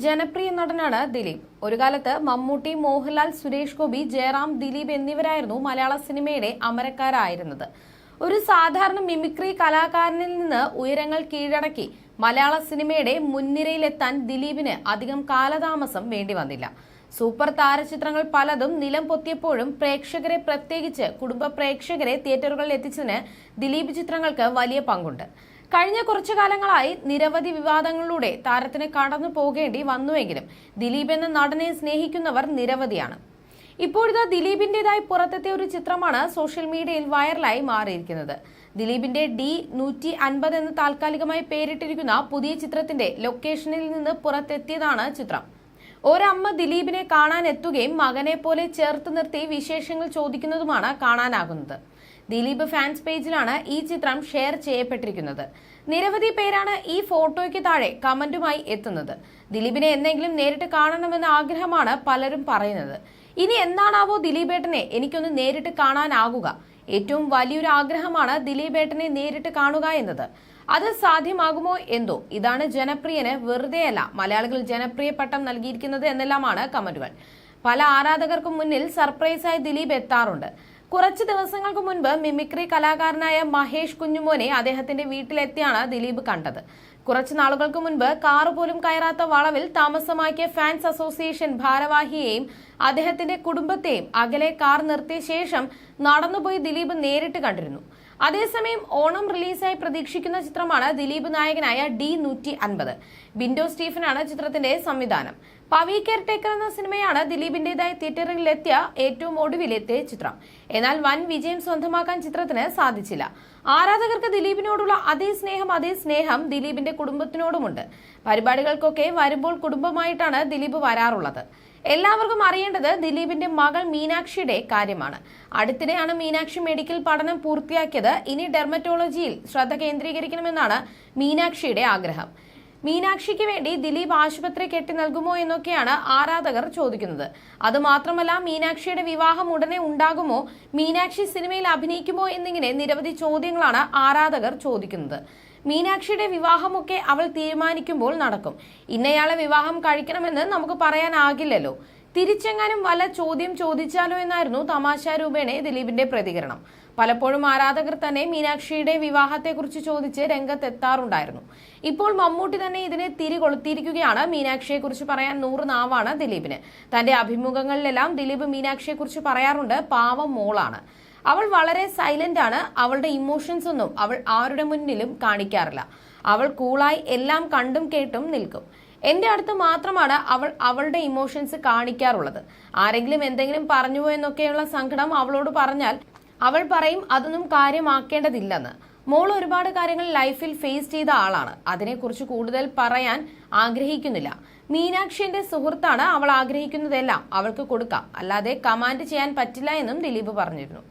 ജനപ്രിയ നടനാണ് ദിലീപ്. ഒരു കാലത്ത് മമ്മൂട്ടി, മോഹൻലാൽ, സുരേഷ് ഗോപി, ജയറാം, ദിലീപ് എന്നിവരായിരുന്നു മലയാള സിനിമയുടെ അമരക്കാരായിരുന്നത്. ഒരു സാധാരണ മിമിക്രി കലാകാരനിൽ നിന്ന് ഉയരങ്ങൾ കീഴടക്കി മലയാള സിനിമയുടെ മുൻനിരയിലെത്താൻ ദിലീപിന് അധികം കാലതാമസം വേണ്ടി വന്നില്ല. സൂപ്പർ താരചിത്രങ്ങൾ പലതും നിലം പൊത്തിയപ്പോഴും പ്രേക്ഷകരെ, പ്രത്യേകിച്ച് കുടുംബ പ്രേക്ഷകരെ തിയേറ്ററുകളിൽ എത്തിച്ചതിന് ദിലീപ് ചിത്രങ്ങൾക്ക് വലിയ പങ്കുണ്ട്. കഴിഞ്ഞ കുറച്ചു കാലങ്ങളായി നിരവധി വിവാദങ്ങളിലൂടെ താരത്തിന് കടന്നു പോകേണ്ടി വന്നുവെങ്കിലും ദിലീപ് എന്ന നടനെ സ്നേഹിക്കുന്നവർ നിരവധിയാണ്. ഇപ്പോഴത്തെ ദിലീപിന്റേതായി പുറത്തെത്തിയ ഒരു ചിത്രമാണ് സോഷ്യൽ മീഡിയയിൽ വൈറലായി മാറിയിരിക്കുന്നത്. ദിലീപിന്റെ D150 എന്ന് താൽക്കാലികമായി പേരിട്ടിരിക്കുന്ന പുതിയ ചിത്രത്തിന്റെ ലൊക്കേഷനിൽ നിന്ന് പുറത്തെത്തിയതാണ് ചിത്രം. ഒരമ്മ ദിലീപിനെ കാണാൻ എത്തുകയും മകനെ പോലെ ചേർത്ത് നിർത്തി വിശേഷങ്ങൾ ചോദിക്കുന്നതുമാണ് കാണാനാകുന്നത്. ദിലീപ് ഫാൻസ് പേജിലാണ് ഈ ചിത്രം ഷെയർ ചെയ്യപ്പെട്ടിരിക്കുന്നത്. നിരവധി പേരാണ് ഈ ഫോട്ടോയ്ക്ക് താഴെ കമന്റുമായി എത്തുന്നത്. ദിലീപിനെ എന്തെങ്കിലും നേരിട്ട് കാണണമെന്ന ആഗ്രഹമാണ് പലരും പറയുന്നത്. ഇനി എന്നാണാവോ ദിലീപേട്ടനെ എനിക്കൊന്ന് നേരിട്ട് കാണാനാകുക? ഏറ്റവും വലിയൊരു ആഗ്രഹമാണ് ദിലീപേട്ടനെ നേരിട്ട് കാണുക എന്നത്. അത് സാധ്യമാകുമോ എന്തോ. ഇതാണ് ജനപ്രിയന് വെറുതെയല്ല മലയാളികൾ ജനപ്രിയ പട്ടം നൽകിയിരിക്കുന്നത് എന്നെല്ലാമാണ് കമന്റുകൾ. പല ആരാധകർക്കും മുന്നിൽ സർപ്രൈസായി ദിലീപ് എത്താറുണ്ട്. കുറച്ച് ദിവസങ്ങൾക്ക് മുൻപ് മിമിക്രി കലാകാരനായ മഹേഷ് കുഞ്ഞുമോനെ അദ്ദേഹത്തിന്റെ വീട്ടിലെത്തിയാണ് ദിലീപ് കണ്ടത്. കുറച്ചു നാളുകൾക്ക് മുൻപ് കാറ് പോലും കയറാത്ത വളവിൽ താമസമാക്കിയ ഫാൻസ് അസോസിയേഷൻ ഭാരവാഹിയെയും അദ്ദേഹത്തിന്റെ കുടുംബത്തെയും അകലെ കാർ നിർത്തിയ ശേഷം നടന്നുപോയി ദിലീപ് നേരിട്ട് കണ്ടിരുന്നു. അതേസമയം ഓണം റിലീസായി പ്രതീക്ഷിക്കുന്ന ചിത്രമാണ് ദിലീപ് നായകനായ D150. ബിൻഡോ സ്റ്റീഫനാണ് ചിത്രത്തിന്റെ സംവിധാനം. പവി കെയർ ടേക്കർ എന്ന സിനിമയാണ് ദിലീപിന്റേതായി തിയേറ്ററിലെത്തിയ ഏറ്റവും ഒടുവിലെത്തിയ ചിത്രം. എന്നാൽ വൻ വിജയം സ്വന്തമാക്കാൻ ചിത്രത്തിന് സാധിച്ചില്ല. ആരാധകർക്ക് ദിലീപിനോടുള്ള അതേ സ്നേഹം ദിലീപിന്റെ കുടുംബത്തിനോടുമുണ്ട്. പരിപാടികൾക്കൊക്കെ വരുമ്പോൾ കുടുംബമായിട്ടാണ് ദിലീപ് വരാറുള്ളത്. എല്ലാവർക്കും അറിയേണ്ടത് ദിലീപിന്റെ മകൾ മീനാക്ഷിയുടെ കാര്യമാണ്. അടുത്തിടെയാണ് മീനാക്ഷി മെഡിക്കൽ പഠനം പൂർത്തിയാക്കിയത്. ഇനി ഡെർമറ്റോളജിയിൽ ശ്രദ്ധ കേന്ദ്രീകരിക്കണമെന്നാണ് മീനാക്ഷിയുടെ ആഗ്രഹം. മീനാക്ഷിക്ക് വേണ്ടി ദിലീപ് ആശുപത്രി കെട്ടി നൽകുമോ എന്നൊക്കെയാണ് ആരാധകർ ചോദിക്കുന്നത്. അതുമാത്രമല്ല, മീനാക്ഷിയുടെ വിവാഹം ഉടനെ ഉണ്ടാകുമോ, മീനാക്ഷി സിനിമയിൽ അഭിനയിക്കുമോ എന്നിങ്ങനെ നിരവധി ചോദ്യങ്ങളാണ് ആരാധകർ ചോദിക്കുന്നത്. മീനാക്ഷിയുടെ വിവാഹമൊക്കെ അവൾ തീരുമാനിക്കുമ്പോൾ നടക്കും. ഇന്നയാളെ വിവാഹം കഴിക്കണമെന്ന് നമുക്ക് പറയാനാകില്ലല്ലോ. തിരിച്ചെങ്ങാനും വല്ല ചോദ്യം ചോദിച്ചാലോ എന്നായിരുന്നു തമാശാരൂപേണ ദിലീപിന്റെ പ്രതികരണം. പലപ്പോഴും ആരാധകർ തന്നെ മീനാക്ഷിയുടെ വിവാഹത്തെക്കുറിച്ച് ചോദിച്ച് രംഗത്തെത്താറുണ്ടായിരുന്നു. ഇപ്പോൾ മമ്മൂട്ടി തന്നെ ഇതിനെ തിരികൊളുത്തിയിരിക്കുകയാണ്. മീനാക്ഷിയെക്കുറിച്ച് പറയാൻ 100 നാവാണ് ദിലീപിന്. തന്റെ അഭിമുഖങ്ങളിലെല്ലാം ദിലീപ് മീനാക്ഷിയെക്കുറിച്ച് പറയാറുണ്ട്, പാവം മോളാണ്, അവൾ വളരെ സൈലന്റ് ആണ്, അവളുടെ ഇമോഷൻസ് ഒന്നും അവൾ ആരുടെ മുന്നിലും കാണിക്കാറില്ല, അവൾ കൂളായി എല്ലാം കണ്ടും കേട്ടും നിൽക്കും, എന്റെ അടുത്ത് മാത്രമാണ് അവൾ അവളുടെ ഇമോഷൻസ് കാണിക്കാറുള്ളത്, ആരെങ്കിലും എന്തെങ്കിലും പറഞ്ഞുവോ എന്നൊക്കെയുള്ള സങ്കടം അവളോട് പറഞ്ഞാൽ അവൾ പറയും അതൊന്നും കാര്യമാക്കേണ്ടതില്ലെന്ന്. മോൾ ഒരുപാട് കാര്യങ്ങൾ ലൈഫിൽ ഫേസ് ചെയ്ത ആളാണ്, അതിനെക്കുറിച്ച് കൂടുതൽ പറയാൻ ആഗ്രഹിക്കുന്നില്ല. മീനാക്ഷി എന്റെ സുഹൃത്താണ്, അവൾ ആഗ്രഹിക്കുന്നതെല്ലാം അവൾക്ക് കൊടുക്കാം, അല്ലാതെ കമാൻഡ് ചെയ്യാൻ പറ്റില്ല എന്നും ദിലീപ് പറഞ്ഞിരുന്നു.